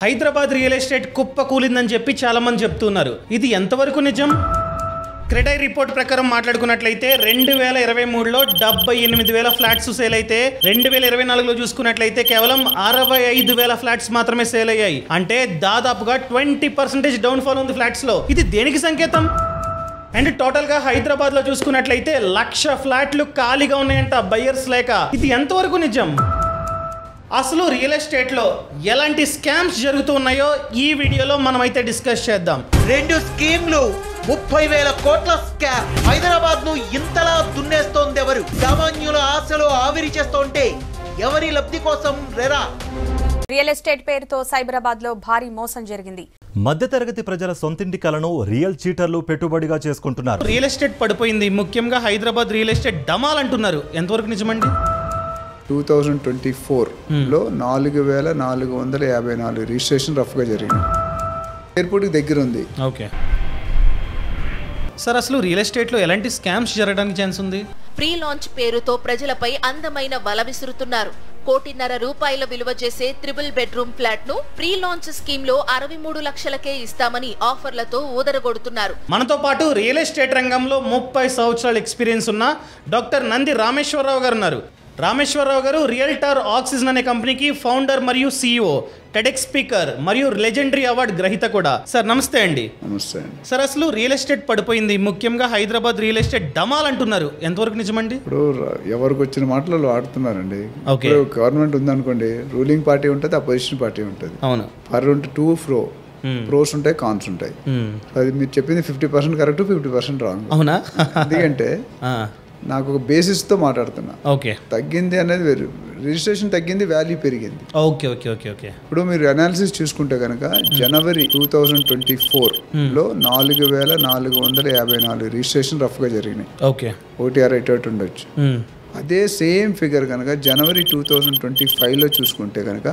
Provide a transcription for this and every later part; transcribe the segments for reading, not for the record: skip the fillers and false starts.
Hyderabad real estate కుప్ప కూలిందని చెప్పి చాలా మంది చెప్తున్నారు. ఇది ఎంతవరకు నిజం? క్రెడై రిపోర్ట్ ప్రకారం మాట్లాడుకున్నట్లయితే 2023లో 78,000 ఫ్లాట్స్ సేల్ అయితే 2024లో చూసుకున్నట్లయితే కేవలం 65,000 ఫ్లాట్స్ మాత్రమే సేల్ అయ్యాయి. అంటే దాదాపుగా 20% డౌన్ ఫాల్ ఉంది ఫ్లాట్స్ లో. ఇది దేనికి సంకేతం? అండ్ టోటల్ గా హైదరాబాద్ లో చూసుకున్నట్లయితే 1,00,000 ఫ్లాట్లు ఖాళీగా ఉన్నాయంట బయ్యర్స్ లేక. ఇది ఎంతవరకు నిజం? అసలు రియల్ ఎస్టేట్ లో ఎలాంటి స్కామ్స్ జరుగుతున్నాయో ఈ వీడియోలో మనం అయితే డిస్కస్ చేద్దాం. 2 స్కీమ్లు 30,000 కోట్ల స్కామ్. హైదరాబాద్ ను ఇంతలా దున్నేస్తోంది ఎవరు? సామాన్యుల ఆశలు ఆవిరి చేస్తోంటే ఎవరి లబ్ధి కోసం రెరా? రియల్ ఎస్టేట్ పేరుతో సైబరాబాద్ లో భారీ మోసం జరిగింది. మధ్యతరగతి ప్రజల సొంతింటి కలను రియల్ చీటర్లు పెట్టుబడిగా చేసుకుంటున్నారు. రియల్ ఎస్టేట్ పడిపోయింది, ముఖ్యంగా హైదరాబాద్ రియల్ ఎస్టేట్ డమాల్ అంటున్నారు. ఎంతవరకు నిజమండి? 2024లో 4,454 రిజిస్ట్రేషన్ రఫ్గా జరిగింది. ఎయిర్పోర్ట్కి దగ్గర ఉంది. ఓకే సార్, అసలు రియల్ ఎస్టేట్లో ఎలాంటి స్కామ్స్ జరగడానికి ఛాన్స్ ఉంది? ప్రీ లాంచ్ పేరుతో ప్రజలపై అందమైన వల విసురుతున్నారు. 1,50,00,000 రూపాయల విలువ చేసే 3 బెడ్రూమ్ ఫ్లాట్ ను ప్రీ లాంచ్ స్కీమ్ లో 63 లక్షలకే ఇస్తామని ఆఫర్లతో ఊదరగొడుతున్నారు. మనతో పాటు రియల్ ఎస్టేట్ రంగంలో 30 సంవత్సరాల ఎక్స్పీరియన్స్ ఉన్న డాక్టర్ నంది రామేశ్వరరావు గారు ఉన్నారు. రామేశ్వరరావు గారు రియల్టర్ ఆక్సిజన్ అనే కంపెనీకి ఫౌండర్ మరియు CEO, టెడెక్స్ స్పీకర్ మరియు లెజెండరీ అవార్డు గ్రహీత కూడా. సార్ నమస్తే అండి. నమస్తే అండి. సార్, అసలు రియల్ ఎస్టేట్ పడిపోయింది, ముఖ్యంగా హైదరాబాద్ రియల్ ఎస్టేట్ డమాల్ అంటున్నారు. ఎంతవరకు నిజమండి? ఇప్పుడు ఎవరికి వచ్చిన మాటలు ఆడుతున్నారండి. ఓకే, గవర్నమెంట్ ఉందనుకోండి, రూలింగ్ పార్టీ ఉంటుంది, అపోజిషన్ పార్టీ ఉంటుంది. అవును. పర్ ఉంటే 2 ప్రోస్ ఉంటాయి, కాన్స్ ఉంటాయి. అది మీరు చెప్పింది 50% కరెక్ట్, 50% రాంగ్. అవునా? ఎందుకంటే నాకు ఒక బేసిస్తో మాట్లాడుతున్నా. ఓకే, తగ్గింది అనేది వేరు. రిజిస్ట్రేషన్ తగ్గింది, వాల్యూ పెరిగింది. ఓకే ఓకే ఓకే ఓకే ఇప్పుడు మీరు అనాలిసిస్ చూసుకుంటే కనుక జనవరి 2024లో 4,454 రిజిస్ట్రేషన్ రఫ్గా జరిగినాయి. ఓకే, OTR రేట్ ఉండొచ్చు. అదే సేమ్ ఫిగర్ కనుక జనవరి 2025లో చూసుకుంటే కనుక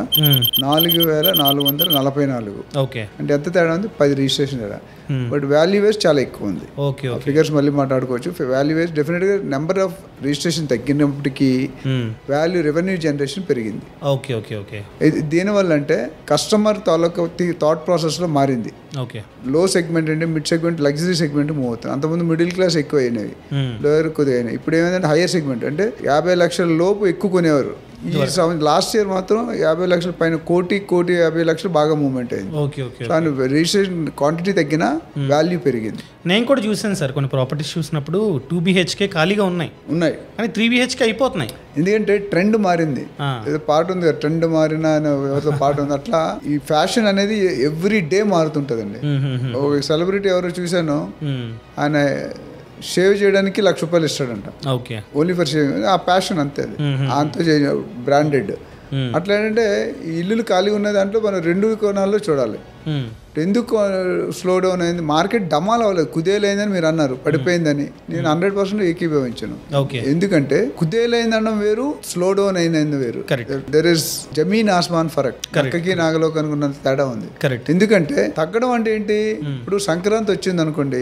4,444. ఓకే, అంటే ఎంత తేడా ఉంది? 10 రిజిస్ట్రేషన్ తేడా. బట్ వాల్యూ వేస్ చాలా ఎక్కువ ఉంది. ఓకే, ఫిగర్స్ మళ్ళీ మాట్లాడుకోవచ్చు. వాల్యూ వేస్ డెఫినెట్గా నెంబర్ ఆఫ్ రిజిస్ట్రేషన్ తగ్గినప్పటికీ వాల్యూ రెవెన్యూ జనరేషన్ పెరిగింది. Okay okay okay. దీనివల్ల అంటే కస్టమర్ తాలూకా థాట్ ప్రాసెస్లో మారింది. ఓకే, లో సెగ్మెంట్ అంటే mid segment, luxury segment move అవుతుంది. అంతకుముందు మిడిల్ క్లాస్ ఎక్కువ అయినవి, లోయర్ కొద్దిగా అయినాయి. ఇప్పుడు ఏమైందంటే హైయర్ సెగ్మెంట్ అంటే 50 లక్షల లోపు ఎక్కువ కొనేవారు. ఈ లాస్ట్ ఇయర్ మాత్రం 50 లక్షల పైన, 1,50,00,000 బాగా మూవ్మెంట్ అయింది. Okay okay. రిజిస్ట్రేషన్ క్వాంటిటీ తగ్గినా వాల్యూ పెరిగింది. నేను కూడా చూసాను సార్, కొన్ని ప్రాపర్టీస్ చూసినప్పుడు 2 BHK ఖాళీగా ఉన్నాయి, కానీ 3 BHK అయిపోతున్నాయి. ఎందుకంటే ట్రెండ్ మారింది. ఏదో పాట ఉంది కదా, ట్రెండ్ మారిన ఎవరితో పాట ఉంది. అట్లా ఈ ఫ్యాషన్ అనేది ఎవ్రీ డే మారుతుంటదండి. ఒక సెలబ్రిటీ ఎవరో చూశాను, ఆయన షేవ్ చేయడానికి 1,00,000 రూపాయలు ఇస్తాడంట. Okay, only for shave. ఆ ప్యాషన్ అంతే, అది అంత బ్రాండెడ్. అట్లా ఏంటంటే ఇల్లులు ఖాళీ ఉన్న దాంట్లో మనం 2 కోణాల్లో చూడాలి. ఎందుకు స్లో డౌన్ అయింది? మార్కెట్ డమాల్ అవ్వలేదు, కుదేలైందని మీరు అన్నారు, పడిపోయిందని. నేను 100% ఏకీభవించాను. ఎందుకంటే కుదేలైందనడం వేరు, స్లో డౌన్ అయిందని వేరు. దెర్ ఇస్ జమీన్ ఆస్మాన్ ఫరక్. కక్కకి నాగలోకి అనుకున్నంత తేడా ఉంది. ఎందుకంటే తగ్గడం అంటే ఏంటి? ఇప్పుడు సంక్రాంతి వచ్చింది అనుకోండి,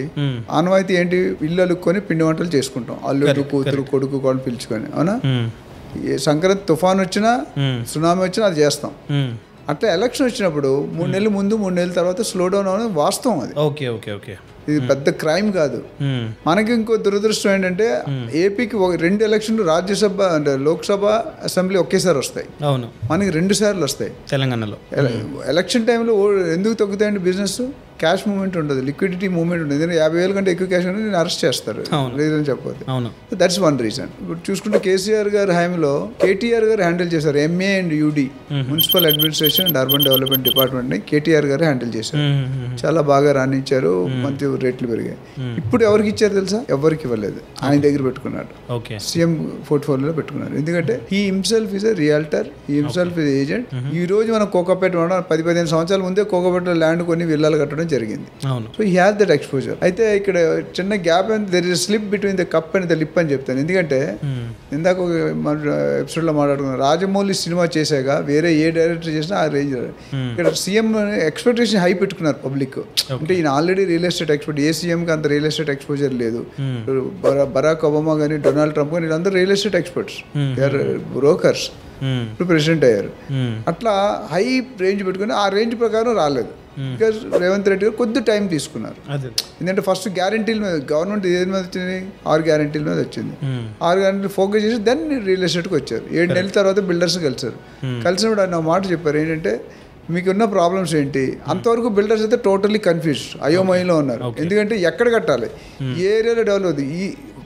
ఆనవాయితీ ఏంటి? ఇల్లు అలుక్కొని పిండి వంటలు చేసుకుంటాం, అల్లుడు కూతురు కొడుకు కూడా పిలుచుకొని. అవునా? సంక్రాంతి తుఫాన్ వచ్చినా, సునామీ వచ్చినా అది చేస్తాం. అట్లా ఎలక్షన్ వచ్చినప్పుడు 3 నెలల ముందు 3 నెలల తర్వాత స్లో డౌన్ అనేది వాస్తవం. అది ఓకే ఓకే ఓకే. ఇది పెద్ద క్రైమ్ కాదు. మనకి ఇంకో దురదృష్టం ఏంటంటే ఏపీకి 2 ఎలక్షన్లు, రాజ్యసభ అంటే లోక్సభ, అసెంబ్లీ ఒకేసారి వస్తాయి. అవును, మనకి 2 సార్లు వస్తాయి తెలంగాణలో. ఎలక్షన్ టైంలో ఎందుకు తగ్గుతాయండి? బిజినెస్ క్యాష్ మూవ్మెంట్ ఉండదు, లిక్విడిటీ మూవ్మెంట్ ఉండదు. ఎందుకంటే 50,000 కంటే ఎక్కువ క్యాష్ అనేది అరెస్ట్ చేస్తారు, రీజన్ చెప్పదు. That's one reason. ఇప్పుడు చూసుకుంటే కేసీఆర్ గారి హయాంలో KTR గారు హ్యాండిల్ చేశారు. MA and UD, municipal administration and urban development department ని KTR గారు హ్యాండిల్ చేశారు. చాలా బాగా రాణించారు, మంచి రేట్లు పెరిగాయి. ఇప్పుడు ఎవరికి ఇచ్చారు తెలుసా? ఎవరికి ఇవ్వలేదు, ఆయన దగ్గర పెట్టుకున్నాడు. CM పోర్ట్ఫోలియోలో పెట్టుకున్నారు. ఎందుకంటే he himself is a realtor, he himself is agent. ఈ రోజు మనం కోకాపేట 10-15 సంవత్సరాల ముందే కోకాపేట ల్యాండ్ కొని విల్లాలు కట్టడం జరిగింది. అవును. So he has that exposure. అయితే ఇక్కడ చిన్న gap and there is slip between the cup and the lip అని చెప్తాను. ఎందుకంటే ఇందాక మన ఎపిసోడ్లో మాట్లాడుకున్నాం, రాజమౌళి సినిమా చేశాక వేరే ఏ డైరెక్టర్ చేసినా ఆ రేంజ్. ఇక్కడ సీఎం ఎక్స్పెక్టేషన్ హై పెట్టుకున్నారు పబ్లిక్. అంటే ఈయన ఆల్రెడీ రియల్ ఎస్టేట్ ఎక్స్పర్ట్. ఏ సీఎంకి అంత రియల్ ఎస్టేట్ ఎక్స్పోజర్ లేదు. బరాక్ ఒబామా కానీ డొనాల్డ్ ట్రంప్ కానీ వీళ్ళందరూ రియల్ ఎస్టేట్ ఎక్స్పర్ట్స్, బ్రోకర్స్, ఇప్పుడు ప్రెసిడెంట్ అయ్యారు. అట్లా హై రేంజ్ పెట్టుకుని ఆ రేంజ్ ప్రకారం రాలేదు. బికాజ్ రేవంత్ రెడ్డి గారు కొద్ది టైం తీసుకున్నారు. ఎందుకంటే ఫస్ట్ గ్యారంటీల మీద గవర్నమెంట్ ఏది మీద వచ్చింది, 6 గ్యారంటీల మీద వచ్చింది. 6 గ్యారంటీలు ఫోకస్ చేసి దాన్ని రియల్ ఎస్టేట్కి వచ్చారు. 7 నెలల తర్వాత బిల్డర్స్ కలిసారు. కలిసినప్పుడు ఆయన మాట చెప్పారు ఏంటంటే, మీకున్న ప్రాబ్లమ్స్ ఏంటి. అంతవరకు బిల్డర్స్ అయితే టోటల్లీ కన్ఫ్యూజ్, అయోమయంలో ఉన్నారు. ఎందుకంటే ఎక్కడ కట్టాలి, ఏ ఏరియాలో డెవలప్ అవుతుంది. ఈ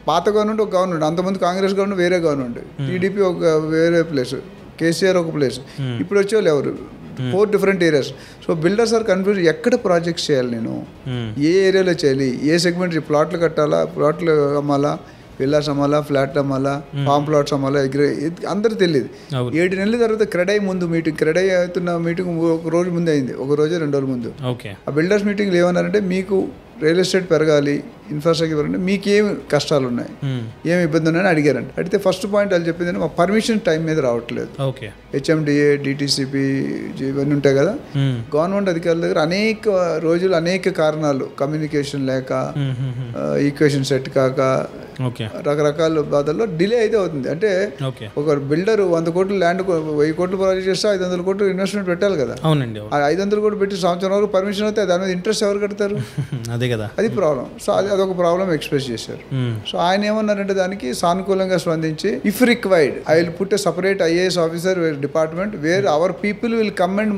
పాత గవర్నమెంట్ ఒక గవర్నమెంట్, అంతకుముందు కాంగ్రెస్ గవర్నమెంట్ వేరే గవర్నమెంట్, టీడీపీ ఒక వేరే ప్లేస్, కేసీఆర్ ఒక ప్లేస్, ఇప్పుడు వచ్చేవాళ్ళు ఎవరు 4 different areas. So builders are confuse, ఎక్కడ ప్రాజెక్ట్స్ చేయాలి, నేను ఏ ఏరియాలో చేయాలి, ఏ సెగ్మెంట్, ప్లాట్లు కట్టాలా, ప్లాట్లు అమ్మాలా, విల్లాస్ అమ్మాలా, ఫ్లాట్ అమ్మాలా, ఫామ్ ప్లాట్స్ అమ్మాలా, అందరూ తెలియదు. 7 నెలల తర్వాత క్రెడై ముందు మీటింగ్, క్రెడై అవుతున్న మీటింగ్ ఒక రోజు ముందు అయింది, ఒక రోజు 2 రోజుల ముందు. ఆ బిల్డర్స్ మీటింగ్లో ఏమన్నారంటే, మీకు రియల్ ఎస్టేట్ పెరగాలి, ఇన్ఫ్రాస్ట్రక్చర్ పెరగాలి, మీకు ఏమి కష్టాలు ఉన్నాయి, ఏమి ఇబ్బంది ఉన్నాయని అడిగారంట. అడిగితే ఫస్ట్ పాయింట్ వాళ్ళు చెప్పింది, మా పర్మిషన్ టైం మీద రావట్లేదు. హెచ్ఎండిఏ, డిటిసిపి ఇవన్నీ ఉంటాయి కదా, గవర్నమెంట్ అధికారుల దగ్గర అనేక రోజులు అనేక కారణాలు, కమ్యూనికేషన్ లేక, ఈక్వేషన్ సెట్ కాక, రకరకాల బాధల్లో డిలే అయితే అవుతుంది. అంటే ఒక బిల్డర్ 100 కోట్లు ల్యాండ్ 1000 కోట్లు ప్రాజెక్ట్ చేస్తే 500 కోట్లు ఇన్వెస్ట్మెంట్ పెట్టాలి కదా. 500 కోట్లు పెట్టి సంవత్సరం వరకు పర్మిషన్ అయితే దాని మీద ఇంట్రెస్ట్ ఎవరు కడతారు, అదే కదా, అది ప్రాబ్లం. సో అదొక ప్రాబ్లం ఎక్స్ప్రెస్ చేశారు. సో ఆయన ఏమన్నారంటే దానికి సానుకూలంగా స్పందించి, if required I will put a separate IAS officer department wear our people will come and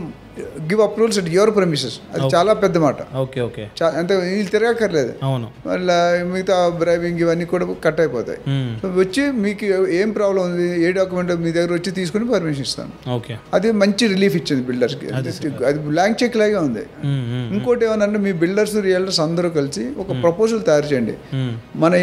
give approvals at your premises. అది చాలా పెద్ద మాట. అంటే వీళ్ళు తిరగక్కర్లేదు, మళ్ళీ మిగతా బ్రైవింగ్ ఇవన్నీ కూడా కట్ అయిపోతాయి. సో వచ్చి మీకు ఏం ప్రాబ్లం ఉంది, ఏ డాక్యుమెంట్ మీ దగ్గర వచ్చి తీసుకుని పర్మిషన్ ఇస్తాను. అది మంచి రిలీఫ్ ఇచ్చింది బిల్డర్స్కి. అది బ్లాంక్ చెక్ లాగా ఉంది. ఇంకోటి ఏమన్నా, మీ బిల్డర్స్ రియల్టర్స్ అందరూ కలిసి ఒక ప్రపోజల్ తయారు చేయండి. మన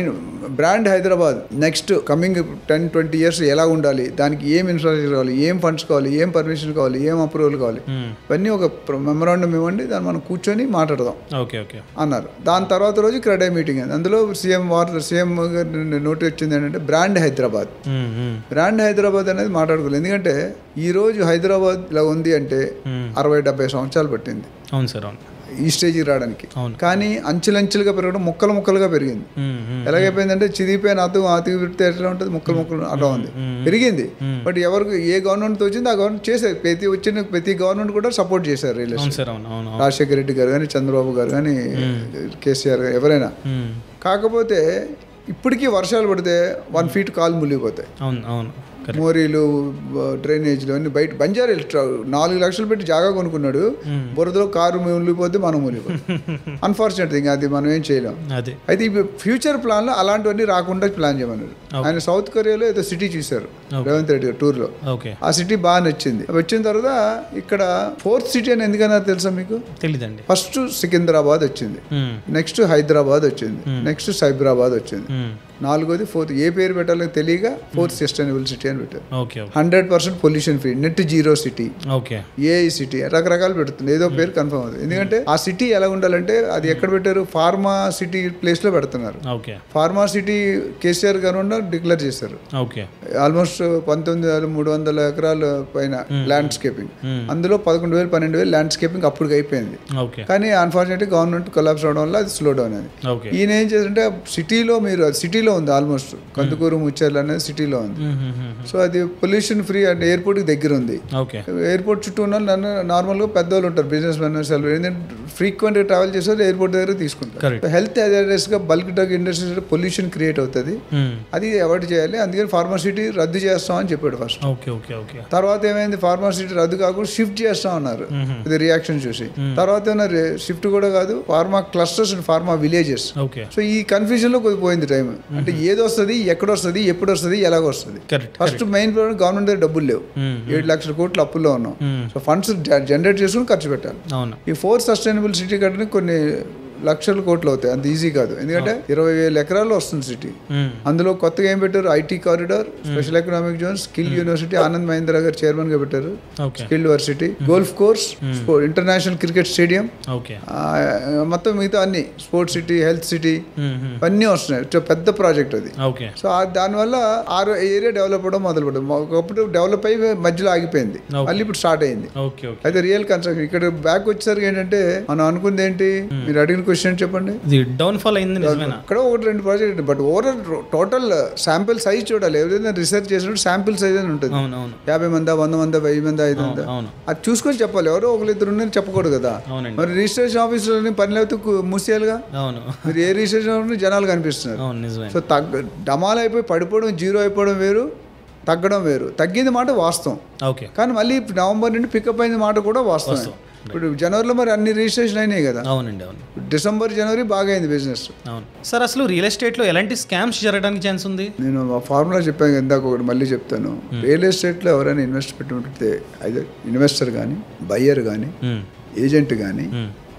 brand Hyderabad next coming 10-20 years ఎలా ఉండాలి, దానికి ఏం ఇన్ఫ్రాస్ట్రక్చర్ కావాలి, ఏం ఫండ్స్ కావాలి, ఏం పర్మిషన్ కావాలి, ఏం అప్రూవల్ కావాలి, ఇవన్నీ ఒక మెమరాండం ఇవ్వండి, దాన్ని మనం కూర్చొని మాట్లాడదాం అన్నారు. దాని తర్వాత రోజు క్రెడై మీటింగ్ అయింది. అందులో సీఎం నోటీస్ వచ్చింది ఏంటంటే, బ్రాండ్ హైదరాబాద్. బ్రాండ్ హైదరాబాద్ అనేది మాట్లాడుకోలేదు. ఎందుకంటే ఈ రోజు హైదరాబాద్ ఇలా ఉంది అంటే 60-70 సంవత్సరాలు పట్టింది ఈ స్టేజ్కి రావడానికి. కానీ అంచెలంచెలుగా పెరగడం, ముక్కలుగా పెరిగింది. ఎలాగైపోయిందంటే, చిరిగిపోయిన అతికి పెడితే ఎట్లా ఉంటుంది, ముక్కలు అట్లా ఉంది, పెరిగింది. బట్ ఎవరికి ఏ గవర్నమెంట్ వచ్చింది ఆ గవర్నమెంట్ చేశారు. ప్రతి గవర్నమెంట్ కూడా సపోర్ట్ చేశారు రియల్ ఎస్టేట్. రాజశేఖర రెడ్డి గారు కానీ, చంద్రబాబు గారు కానీ, కేసీఆర్ గారు, ఎవరైనా. కాకపోతే ఇప్పటికీ వర్షాలు పడితే 1 feet కాలు మునిగిపోతాయి. మోరీలు, డ్రైనేజ్లు అన్ని బయట. బంజారా 4 లక్షలు పెట్టి జాగా కొనుక్కున్నాడు, బురదలో కారు మునిగిపోతే మనం మునిగిపోతాం. అన్ఫార్చునేట్ థింగ్, అది మనం ఏం చేయలేం. అయితే ఈ ఫ్యూచర్ ప్లాన్ లో అలాంటివన్నీ రాకుండా ప్లాన్ చేయమన్నారు. ఆయన సౌత్ కొరియాలో ఏదో సిటీ చూశారు రేవంత్ రెడ్డి గారు టూర్ లో. ఆ సిటీ బాగా నచ్చింది. వచ్చిన తర్వాత ఇక్కడ 4th సిటీ అని ఎందుకన్నారు తెలుసా మీకు? తెలీదండి. ఫస్ట్ సికింద్రాబాద్ వచ్చింది, నెక్స్ట్ హైదరాబాద్ వచ్చింది, నెక్స్ట్ సైబరాబాద్ వచ్చింది, 4th 4th ఏ పేరు పెట్టాలో తెలియక 4th సస్టైనబుల్ సిటీ అని పెట్టారు. 100% pollution free, net zero city, AI city, రకరకాలు పెడుతుంది. ఏదో పేరు కన్ఫర్మ్ అవుతుంది. ఎందుకంటే ఆ సిటీ ఎలా ఉండాలంటే, అది ఎక్కడ పెట్టారు, ఫార్మా సిటీ ప్లేస్ లో పెడుతున్నారు. ఫార్మా సిటీ కేసీఆర్ గారు డిక్లేర్ చేశారు. ఆల్మోస్ట్ 19,300 ఎకరాల పైన ల్యాండ్స్కేపింగ్. అందులో 11,000-12,000 ల్యాండ్స్కేపింగ్ అప్పుడు అయిపోయింది. కానీ అన్ఫార్చునేట్లీ గవర్నమెంట్ కొలాప్స్ అవడం వల్ల అది స్లో డౌన్ అయింది. ఈయన ఏం చేస్తుంటే, సిటీలో మీరు సిటీలో ఉంది, ఆల్మోస్ట్ కందుకూరు, ముచ్చర్లు అనేది సిటీలో ఉంది. సో అది పొల్యూషన్ ఫ్రీ అండ్ ఎయిర్పోర్ట్ కి దగ్గర ఉంది. ఎయిర్పోర్ట్ చుట్టూ ఉన్న నార్మల్ గా పెద్దవాళ్ళు ఉంటారు, బిజినెస్ మెన్, ఫ్రీక్వెంట్ గా ట్రావెల్ చేసే ఎయిర్పోర్ట్ దగ్గర తీసుకుంటారు. హెల్త్ అవేర్నెస్ గా bulk drug industry pollution create అవుతుంది, అది అవాయిడ్ చేయాలి. అందుకని ఫార్మాసిటీ రద్దు చేస్తాం అని చెప్పాడు ఫస్ట్. తర్వాత ఏమైంది, ఫార్మాసిటీ రద్దు కాకుండా షిఫ్ట్ చేస్తాం అన్నారు. ఇది రియాక్షన్ చూసి తర్వాత ఏమన్నారు, షిఫ్ట్ కూడా కాదు, pharma clusters and pharma villages. So ఈ కన్ఫ్యూజన్ లో పోయింది టైం. అంటే ఏది వస్తుంది, ఎక్కడ వస్తుంది, ఎప్పుడు వస్తుంది, ఎలాగ వస్తుంది. ఫస్ట్ మెయిన్ ప్రాబ్లం, గవర్నమెంట్ దగ్గర డబ్బులు లేవు, 7 లక్షల కోట్లు అప్పుల్లో ఉన్నాం. సో ఫండ్స్ జనరేట్ చేసుకుని ఖర్చు పెట్టాలి. ఈ 4th సస్టైనబుల్ సిటీ కట్టడానికి కొన్ని లక్షల కోట్లు అవుతాయి, అంత ఈజీ కాదు. ఎందుకంటే 20,000 ఎకరాల్లో వస్తుంది సిటీ. అందులో కొత్తగా ఏం పెట్టారు, IT corridor, special economic zone, skill university, Anand Mahindra గారు చైర్మన్ గా పెట్టారు, skill varsity, golf course, international cricket stadium, మొత్తం మిగతా అన్ని స్పోర్ట్స్ సిటీ, హెల్త్ సిటీ అన్నీ వస్తున్నాయి. పెద్ద ప్రాజెక్ట్ అది. సో దానివల్ల ఆ ఏరియా డెవలప్ అవడం మొదలు పెట్టాం. ఒకప్పుడు డెవలప్ అయ్యి మధ్యలో ఆగిపోయింది, మళ్ళీ ఇప్పుడు స్టార్ట్ అయింది. అయితే రియల్ కన్స్ట్రక్షన్ ఇక్కడ బ్యాక్ వచ్చేసరికి ఏంటంటే మనం అనుకుంది ఏంటి, మీరు అడిగిన క్వశ్చన్ చెప్పండి. డౌన్ఫాల్ అయింది ఇక్కడ 1-2 project, but overall total sample size చూడాలి. ఎవరైనా రీసెర్చ్ చేసినట్టు శాంపిల్ సైజ్ అని ఉంటుంది. 50 మంది, 100 మంది, 1000 మంది, 500, అది చూసుకొని చెప్పాలి. ఎవరో ఒకరిద్దరు చెప్పకూడదు కదా. మరి రిజిస్ట్రేషన్ ఆఫీసులో పని లేకపోతే మూసేయాలిగా. మీరు ఏ రిజిస్ట్రేషన్ జనాలు కనిపిస్తున్నారు. సో డమాల్ అయిపోయి పడిపోవడం, జీరో అయిపోవడం వేరు, తగ్గడం వేరు. తగ్గింది మాట వాస్తవం, కానీ మళ్ళీ నవంబర్ నుండి పికప్ అయిన మాట కూడా వాస్తవం. ఇప్పుడు జనవరిలో మరి అన్ని రిజిస్ట్రేషన్ అయినాయి కదా. అవునండి, అవును. డిసెంబర్, జనవరి బాగా అయింది బిజినెస్. అవును సార్. అసలు రియల్ ఎస్టేట్ లో ఎలాంటి స్కామ్స్ జరగడానికి ఛాన్స్ ఉంది? నేను ఫార్ములా చెప్పాను ఇందాక, ఒకటి మళ్ళీ చెప్తాను. రియల్ ఎస్టేట్ లో ఎవరైనా ఇన్వెస్ట్ పెట్టుకుంటే అయితే ఇన్వెస్టర్ కానీ, బయ్యర్ కానీ, ఏజెంట్ కానీ,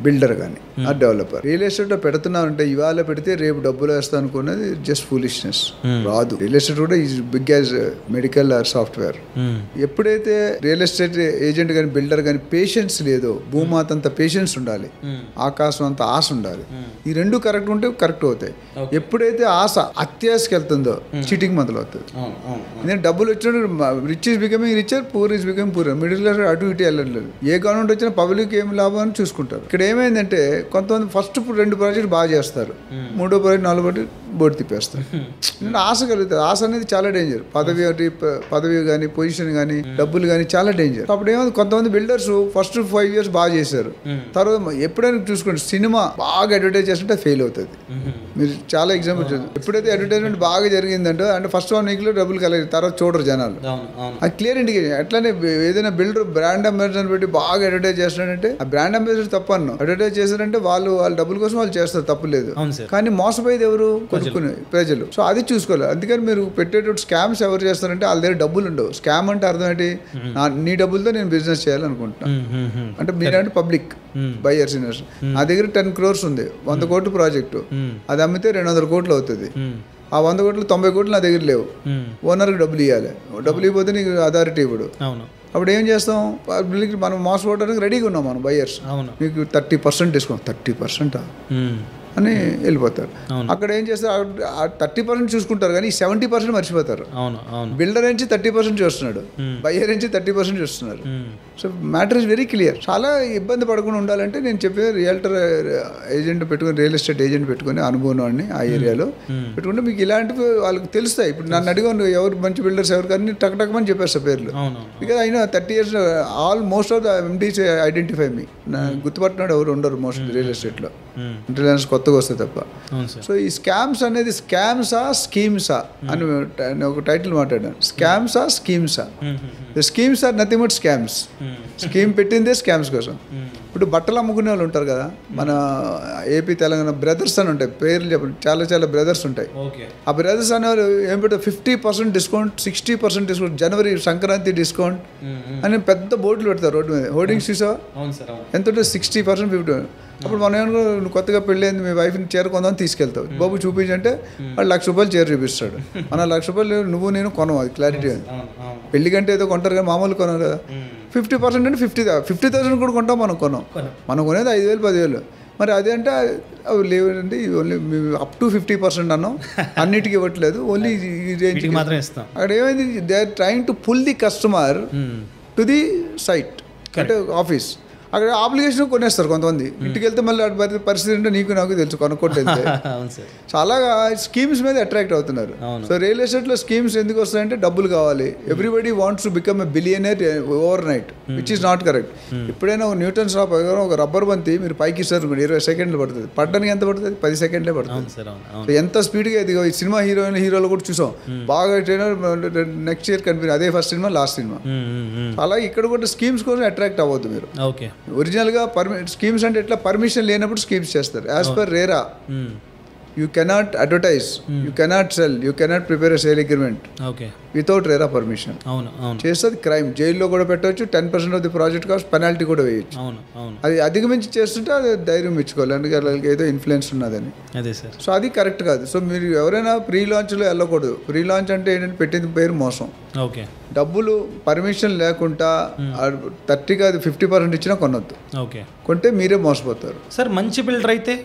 బిల్డర్ కానీ, ఆ డెవలపర్. రియల్ ఎస్టేట్ లో పెడుతున్నారంటే ఇవాళ పెడితే రేపు డబ్బులు వేస్తా అనుకున్నది జస్ట్ ఫూలిష్నెస్. రాదు. రియల్ ఎస్టేట్ కూడా is big as medical or software. ఎప్పుడైతే రియల్ ఎస్టేట్ ఏజెంట్ కానీ, బిల్డర్ కానీ పేషెన్స్ లేదో, భూమాత అంత పేషెన్స్ ఉండాలి, ఆకాశం అంత ఆశ ఉండాలి. ఈ రెండు కరెక్ట్ ఉంటే కరెక్ట్ అవుతాయి. ఎప్పుడైతే ఆశ అత్యాశకి వెళ్తుందో చీటింగ్ మొదలవుతుంది. ఎందుకంటే డబ్బులు వచ్చినప్పుడు rich is becoming richer, poor is becoming poor. Middle class అటు ఇటు వెళ్ళలేదు. ఏ గవర్నమెంట్ వచ్చినా పబ్లిక్ ఏం లాభం అని చూసుకుంటారు. ఇక్కడ ఏమైందంటే కొంతమంది ఫస్ట్ 2 ప్రాజెక్ట్ బాగా చేస్తారు, 3వ ప్రాజెక్ట్ 4వ ప్రాజెక్ట్ బోర్డు తిప్పేస్తారు. ఆశ కలుగుతుంది. ఆశ అనేది చాలా డేంజర్. పదవి కానీ, పొజిషన్ కానీ, డబ్బులు కానీ చాలా డేంజర్. అప్పుడు ఏమైంది, కొంతమంది బిల్డర్స్ ఫస్ట్ 5 years బాగా చేశారు, తర్వాత ఎప్పుడైనా చూసుకోండి సినిమా బాగా అడ్వర్టైజ్ చేస్తుంటే ఫెయిల్ అవుతుంది. మీరు చాలా ఎగ్జాంపుల్ చూడండి. ఎప్పుడైతే అడ్వర్టైజ్మెంట్ బాగా జరిగిందంటే అంటే ఫస్ట్ 1 week లో డబ్బులు కలగదు, తర్వాత చూడరు జనాలు. అది క్లియర్ ఇండికేషన్. అట్లానే ఏదైనా బిల్డర్ బ్రాండ్ అంబాసిడర్ పెట్టి బాగా అడ్వర్టైజ్ చేస్తున్నాడంటే ఆ బ్రాండ్ అంబాసిడర్ తప్పను. అడ్వర్టైజ్ చేశారంటే వాళ్ళ డబ్బుల కోసం వాళ్ళు చేస్తారు, తప్పు లేదు. కానీ మోసపోయేది ఎవరు? కొనుక్కునే ప్రజలు. సో అది చూసుకోవాలి. అందుకని మీరు పెట్టేటప్పుడు స్కామ్స్ ఎవరు చేస్తారంటే వాళ్ళ దగ్గర డబ్బులు ఉండవు. స్కామ్ అంటే అర్థం ఏంటి, నీ డబ్బులతో నేను బిజినెస్ చేయాలనుకుంటున్నాను అంటే మీరంటే పబ్లిక్ బయ్యర్స్ ఇన్వెస్టర్. నా దగ్గర 10 crores ఉంది, 100 కోట్ల ప్రాజెక్టు, అది అమ్మితే 200 కోట్లు అవుతుంది. ఆ 100 కోట్లు 90 కోట్లు నా దగ్గర లేవు. ఓనర్కి డబ్బులు ఇవ్వాలి. డబ్బులు ఇవ్వకపోతే నీకు అథారిటీ ఇవ్వడు. అప్పుడు ఏం చేస్తాం, పబ్లిక్ మనం మోసపోవడానికి రెడీగా ఉన్నాం. మనం బయ్యర్స్ మీకు 30% డిస్కౌంట్, 30% అని వెళ్ళిపోతారు. అక్కడ ఏం చేస్తారు, 30% చూసుకుంటారు కానీ 70% మర్చిపోతారు. బిల్డర్ నుంచి 30% చూస్తున్నాడు, బయ్యర్ నుంచి 30% చూస్తున్నారు. So matter is very clear. చాలా ఇబ్బంది పడకుండా ఉండాలంటే నేను చెప్పే రియల్టర్ ఏజెంట్ పెట్టుకుని, రియల్ ఎస్టేట్ ఏజెంట్ పెట్టుకుని, అనుభవం ఆ ఏరియాలో పెట్టుకుంటే మీకు ఇలాంటివి వాళ్ళకి తెలుస్తాయి. ఇప్పుడు నన్ను అడిగాను ఎవరు మంచి బిల్డర్స్ ఎవరు కానీ టక్మని చెప్పేస్తా పేర్లు. బికాజ్ అయినా 30 years most of the MDs identify me. గుర్తుపట్టినాడు ఎవరు ఉండరు మోస్ట్ రియల్ ఎస్టేట్లో, ఇంటెలిజెన్స్ కొత్తగా వస్తే తప్ప. సో ఈ స్కామ్స్ అనేది స్కామ్సా స్కీమ్సా అని ఒక టైటిల్ మాట్లాడాను. స్కామ్సా స్కీమ్సా? Schemes are nothing but scams. Scheme పెట్టిందే స్కామ్స్ కోసం. ఇప్పుడు బట్టలు అమ్ముకునే వాళ్ళు ఉంటారు కదా, మన ఏపీ తెలంగాణ బ్రదర్స్ అని ఉంటాయి, పేర్లు చెప్పండి, చాలా చాలా బ్రదర్స్ ఉంటాయి. ఆ బ్రదర్స్ అనేవాళ్ళు ఏం పెడతారు, 50% డిస్కౌంట్, 60% డిస్కౌంట్, జనవరి సంక్రాంతి డిస్కౌంట్ అని పెద్ద బోర్డులు పెడతారు రోడ్డు మీద. హోర్డింగ్స్ చూసావా ఎంత ఉంటుంది, 60%, 50%. అప్పుడు మనం ఏమన్నా నువ్వు కొత్తగా పెళ్ళైంది మీ వైఫ్ని చీర కొందామని తీసుకెళ్తావు, బాబు చూపించంటే వాడు ₹1,00,000 చీర చూపిస్తాడు. మన ₹1,00,000 నువ్వు నేను కొనవు, అది క్లారిటీ. పెళ్లి కంటే ఏదో కొంటారు కదా, మామూలు కొనం కదా. 50% అంటే 50,000 కూడా కొంటాం మనం, మనం కొనేది 5,000, 10,000. మరి అదే అంటే అవి లేవండి, ఓన్లీ అప్ టు 50% అన్నాం, అన్నిటికీ ఇవ్వట్లేదు, ఓన్లీ ఈ రేంజ్ మాత్రం ఇస్తాం. అక్కడ ఏమైంది, they are trying to pull the customer to the site అంటే ఆఫీస్. అక్కడ అప్లికేషన్ కొనేస్తారు కొంతమంది. ఇంటికి వెళ్తే మళ్ళీ పరిస్థితి అంటే నీకు నాకు తెలుసు, కొనుక్కోవట్లేదు. చాలా స్కీమ్స్ మీద అట్రాక్ట్ అవుతున్నారు. సో రియల్ ఎస్టేట్లో స్కీమ్స్ ఎందుకు వస్తాయంటే డబ్బులు కావాలి. Everybody wants to become a billionaire over night, which is not correct. ఎప్పుడైనా ఒక న్యూటన్ షాప్ ఒక రబ్బర్ బంతి మీరు పైకి ఇస్తారు 20 seconds పడుతుంది, పట్టడానికి ఎంత పడుతుంది, 10 seconds పడుతుంది. సో ఎంత స్పీడ్గా ఇది ఈ సినిమా హీరోలు కూడా చూసాం, బాగా నెక్స్ట్ ఇయర్ కనిపించింది, అదే ఫస్ట్ సినిమా లాస్ట్ సినిమా. అలా ఇక్కడ కూడా స్కీమ్స్ కోసం అట్రాక్ట్ అవ్వద్దు మీరు. ఒరిజినల్గా స్కీమ్స్ అంటే ఎట్లా, పర్మిషన్ లేనప్పుడు స్కీమ్స్ చేస్తారు. As per RERA you cannot advertise, you cannot cell, you cannot prepare a sale agreement okay without RERA permission. అవును అవును చేస్తే అది క్రైమ్, జైల్లో కూడా పెట్టవచ్చు, 10% of the project cost penalty కూడా వేయచ్చు. అవును అవును అది అధిగమించి చేస్తుంటే అది ధైర్యం ఇచ్చుకోవాలి, ఎందుకంటే వాళ్ళకి ఏదో ఇన్ఫ్లుయెన్స్ ఉన్నదని. అదే సార్. సో అది కరెక్ట్ కాదు. సో మీరు ఎవరైనా ప్రీ లాంచ్లో వెళ్ళకూడదు. ప్రీ లాంచ్ అంటే ఏంటంటే పెట్టిన పేరు మోసం. ఓకే డబ్బులు పర్మిషన్ లేకుండా 30 కాదు 50% ఇచ్చినా కొనొద్దు. ఓకే కొంటే మీరే మోసపోతారు. సార్ మంచి బిల్డర్ అయితే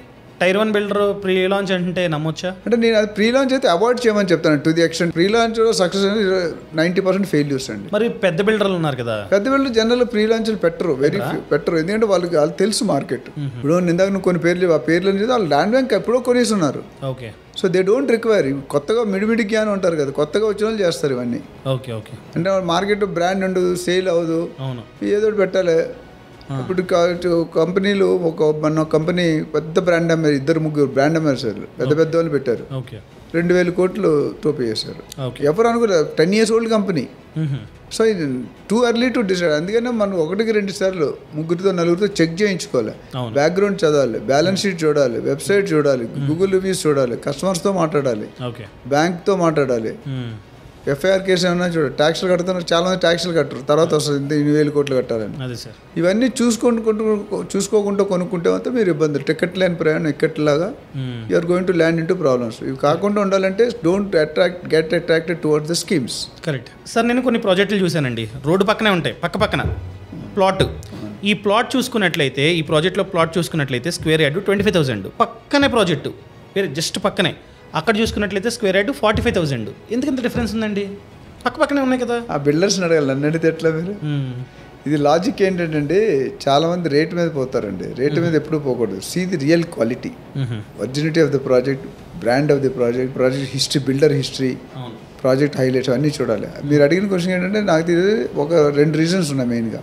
టైర్ 1 బిల్డర్ ప్రీ లాంచ్ అంటే నమ్మొచ్చా? అంటే నేను అది ప్రీ లాంచ్ అయితే అవాయిడ్ చేయమని చెప్తాను. టు ది ఎక్స్టెంట్ ప్రీ లాంచ్లో సక్సెస్ అనేది 90% ఫెయిల్యూర్స్ అండి. మరి పెద్ద బిల్డర్లు ఉన్నారు కదా, పెద్ద బిల్డర్ జనరల్ ప్రీ లాంచ్లు పెట్టరు, వెరీ ఫ్యూ పెట్టరు. ఎందుకంటే వాళ్ళకి తెలుసు మార్కెట్. ఇప్పుడు ఇందాక నువ్వు కొన్ని పేర్లు ఆ పేర్లు అనేది వాళ్ళు ల్యాండ్ బ్యాంక్ ఎప్పుడో కొనేసి ఉన్నారు. Okay. So they don't require. కొత్తగా మిడిమిడి జ్ఞానం ఉంటారు కదా, కొత్తగా వచ్చిన వాళ్ళు చేస్తారు ఇవన్నీ. Okay okay. అంటే మార్కెట్ బ్రాండ్ ఉండదు, సేల్ అవ్వదు, అవును ఏదో ఒకటి పెట్టాలి. ఇప్పుడు కంపెనీలు మన కంపెనీ పెద్ద బ్రాండ్ అమ్మారు, 2-3 బ్రాండ్ అంబాసిడర్లు పెద్ద పెద్ద వాళ్ళు పెట్టారు. ఓకే. 2,000 కోట్లు టోపీ చేశారు. ఓకే. ఎవరు అనుకోలేదు, 10 years ఓల్డ్ కంపెనీ. సో ఇది టూ ఎర్లీ టు డిసైడ్. అందుకనే మనం 1-2 సార్లు 3-4 చెక్ చేయించుకోవాలి. బ్యాక్గ్రౌండ్ చదవాలి, బ్యాలెన్స్ షీట్ చూడాలి, వెబ్సైట్ చూడాలి, గూగుల్ రివ్యూస్ చూడాలి, కస్టమర్స్తో మాట్లాడాలి, బ్యాంక్తో మాట్లాడాలి, ఎఫ్ఐఆర్ కేసు ఏమన్నా చూడాలి. ట్యాక్స్లు కడుతున్నారు, చాలా మంది ట్యాక్స్లు కట్టరు, తర్వాత వస్తుంది 1,000 కోట్లు కట్టాలని. ఇవన్నీ చూసుకోకుండా కొనుక్కుంటే మాత్రం మీరు ఇబ్బందులు. టికెట్ లేని ప్రయాణం ఎక్కట్లాగా you're going to land into problems. ఇవి కాకుండా ఉండాలంటే don't get attracted towards the schemes. Correct sir. నేను కొన్ని ప్రాజెక్టులు చూశానండి, రోడ్డు పక్కనే ఉంటాయి, పక్కన ప్లాట్. ఈ ప్లాట్ చూసుకున్నట్లయితే, ఈ ప్రాజెక్ట్లో ప్లాట్ చూసుకున్నట్లయితే స్క్వేర్ యార్డ్ 25,000, పక్కనే ప్రాజెక్టు జస్ట్ పక్కనే. అక్కడ చూసుకున్నట్లయితే స్క్వేర్ యార్డ్ 45,000. ఎందుకంత డిఫరెన్స్ ఉందండి? పక్కనే ఉన్నాయి కదా. ఆ బిల్డర్స్ని అడగాలి, నన్ను అడిగితే ఎట్లా మీరు? ఇది లాజిక్ ఏంటంటే చాలా మంది రేట్ మీద పోతారండి. రేట్ మీద ఎప్పుడూ పోకూడదు. See the real quality, originality of the project, brand of the project history, builder history, project highlights అన్నీ చూడాలి. మీరు అడిగిన క్వశ్చన్ ఏంటంటే నాకు తెలియదు ఒక 2 రీజన్స్ ఉన్నాయి మెయిన్గా.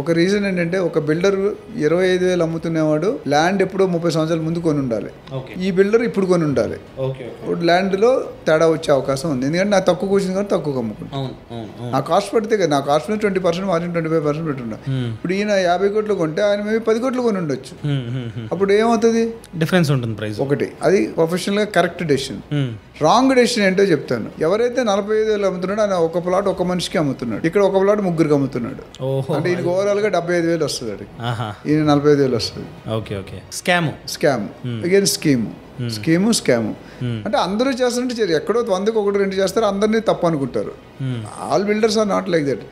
ఒక రీజన్ ఏంటంటే ఒక బిల్డర్ 25,000 అమ్ముతున్నవాడు ల్యాండ్ ఎప్పుడో 30 సంవత్సరాల ముందు కొని ఉండాలి, ఈ బిల్డర్ ఇప్పుడు కొని ఉండాలి. ఇప్పుడు ల్యాండ్లో తేడా వచ్చే అవకాశం ఉంది. ఎందుకంటే నాకు తక్కువ వచ్చింది కానీ తక్కువ అమ్ముకుంటాను. నా కాస్ట్ పడితే కదా, నా కాస్ట్ మీద 20% మార్జిన్ 25% పెట్టున్నా. ఇప్పుడు ఈయన 50 కోట్లు కొంటే ఆయన మేము 10 కోట్లు కొని ఉండొచ్చు. అప్పుడు ఏమవుతుంది? డిఫరెన్స్ ఉంటుంది ప్రైస్. ఒకటి అది ప్రొఫెషనల్గా కరెక్ట్ డెసిషన్. రాంగ్ డెసిషన్ ఏంటో చెప్తాను. ఎవరైతే 45,000 అమ్ముతున్నాడో ఆయన ఒక ప్లాట్ ఒక మనిషికి అమ్ముతున్నాడు, ఇక్కడ ఒక ప్లాట్ 3కి అమ్ముతున్నాడు. అంటే ఈయనకి ఓవరాల్గా 75,000 వస్తుంది, అడిగి ఈయన 45,000 వస్తుంది. Okay okay. Scam again scam. అంటే అందరూ చేస్తుంటే ఎక్కడో 100కి 1-2 చేస్తారు, అందరినీ తప్పు అనుకుంటారు. All builders are not like that.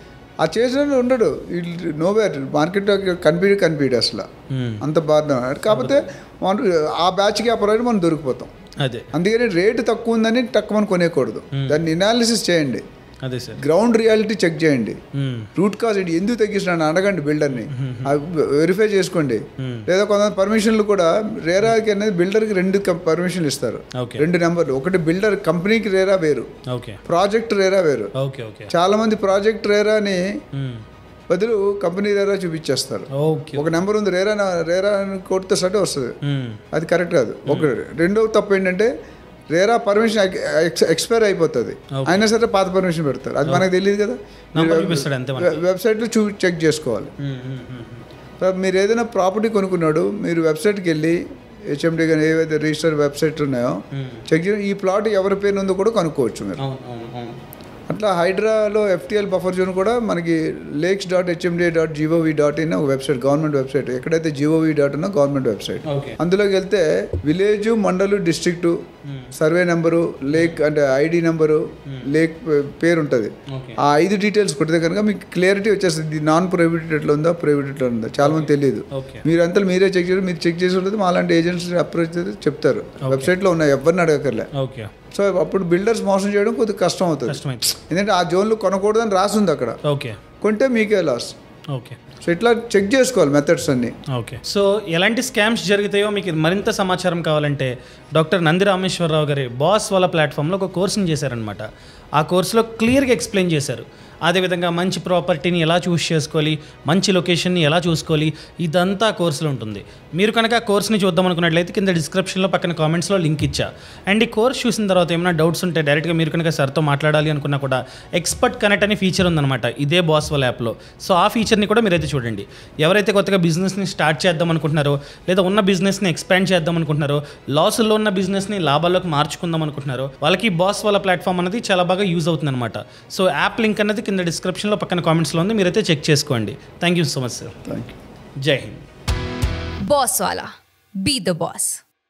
ఆ చేసిన ఉండడు, నోవేర్ మార్కెట్ కనిపించడు అసలు, అంత బాగా. కాకపోతే మనం ఆ బ్యాచ్కి ఆ ప్రైస్ మనం దొరికిపోతాం. అందుకని రేటు తక్కువ ఉందని తక్కువ కొనేయకూడదు. దాన్ని ఎనాలిసిస్ చేయండి, గ్రౌండ్ రియాలిటీ చెక్ చేయండి, రూట్ కాజ్ ఏంటి, ఎందుకు తగ్గిస్తున్నాను అడగండి బిల్డర్ని, వెరిఫై చేసుకోండి. లేదా కొంతమంది పర్మిషన్లు కూడా రేరాకి అనేది బిల్డర్కి 2 పర్మిషన్లు ఇస్తారు, 2 నెంబర్లు. ఒకటి బిల్డర్ కంపెనీకి రేరా వేరు, ప్రాజెక్ట్ రేరా వేరు. చాలా మంది ప్రాజెక్ట్ రేరాని బదులు కంపెనీ రేరా చూపించేస్తారు. ఒక నెంబర్ ఉంది, రేరా కొడితే సటే వస్తుంది, అది కరెక్ట్ కాదు. రెండో తప్పు ఏంటంటే రేరా పర్మిషన్ ఎక్స్పైర్ అయిపోతుంది, అయినా సరే పాత పర్మిషన్ పెడతారు. అది మనకు తెలియదు కదా, వెబ్సైట్లో చెక్ చేసుకోవాలి. మీరు ఏదైనా ప్రాపర్టీ కొనుక్కున్నాడు, మీరు వెబ్సైట్కి వెళ్ళి హెచ్ఎండి కానీ ఏవైతే రిజిస్టర్ వెబ్సైట్లు ఉన్నాయో చెక్ చేసి ఈ ప్లాట్ ఎవరి పేరు ఉందో కూడా కనుక్కోవచ్చు మీరు. అట్లా హైడ్రాలో FTL బఫర్ జోన్ కూడా మనకి lakes.hmda.gov.in ఒక వెబ్సైట్, గవర్నమెంట్ వెబ్సైట్. ఎక్కడైతే gov.in ఉన్నో గవర్నమెంట్ వెబ్సైట్, అందులోకి వెళ్తే విలేజ్, మండలు, డిస్ట్రిక్ట్, సర్వే నెంబరు, లేక్ అంటే ID నెంబరు, లేక్ పేరు ఉంటుంది. ఆ 5 డీటెయిల్స్ కొడితే కనుక మీకు క్లియరిటీ వచ్చేస్తుంది. నాన్ ప్రొహిబిటెడ్లో ఉందా, ప్రొహిబిటెడ్లో ఉందా. చాలా మంది తెలియదు. మీరంతా మీరే చెక్ చేయాలి. మీరు చెక్ చేసి ఉంటుంది, మా లాంటి ఏజెంట్స్ అప్రోచ్ చేస్తే చెప్తారు. వెబ్సైట్లో ఉన్నాయి, ఎవరిని అడగక్కర్లే. సో అప్పుడు బిల్డర్స్ మోసం చేయడం కొద్దిగా కష్టం అవుతుంది. ఎందుకంటే ఆ జోన్లో కొనకూడదని రాసి ఉంది అక్కడ, కొంటే మీకే లాస్. సో ఇట్లా చెక్ చేసుకోవాలి మెథడ్స్ అన్ని. సో ఎలాంటి స్కామ్స్ జరుగుతాయో మీకు మరింత సమాచారం కావాలంటే డాక్టర్ నంది రామేశ్వరరావు గారి బాస్ వాళ్ళ ప్లాట్ఫామ్లో ఒక కోర్సుని చేశారనమాట. ఆ కోర్సులో క్లియర్గా ఎక్స్ప్లెయిన్ చేశారు. అదేవిధంగా మంచి ప్రాపర్టీని ఎలా చూస్ చేసుకోవాలి, మంచి లొకేషన్ని ఎలా చూసుకోవాలి, ఇదంతా కోర్సులో ఉంటుంది. మీరు కనుక ఆ కోర్స్ని చూద్దాం అనుకున్నట్లయితే కింద డిస్క్రిప్షన్లో పక్కన కామెంట్స్లో లింక్ ఇచ్చా. అండ్ ఈ కోర్స్ చూసిన తర్వాత ఏమైనా డౌట్స్ ఉంటే డైరెక్ట్గా మీరు కనుక సార్తో మాట్లాడాలి అనుకున్నా కూడా ఎక్స్పర్ట్ కనెక్ట్ అనే ఫీచర్ ఉందన్నమాట ఇదే బాస్వాల్ యాప్లో. సో ఆ ఫీచర్ని కూడా మీరైతే చూడండి. ఎవరైతే కొత్తగా బిజినెస్ని స్టార్ట్ చేద్దాం అనుకుంటున్నారో, లేదా ఉన్న బిజినెస్ని ఎక్స్పాండ్ చేద్దాం అనుకుంటున్నారో, లాసుల్లో ఉన్న బిజినెస్ని లాభాల్లోకి మార్చుకుందాం అనుకుంటున్నారో, వాళ్ళకి బాస్వాల్ ప్లాట్ఫామ్ అనేది చాలా బాగా యూజ్ అవుతుంది అనమాట. సో యాప్ లింక్ అనేది కింద డిస్క్రిప్షన్లో పక్కన కామెంట్స్లో ఉంది, మీరైతే చెక్ చేసుకోండి. Thank you so much sir. Thank you. జై Hind. Bosswala. Be the boss.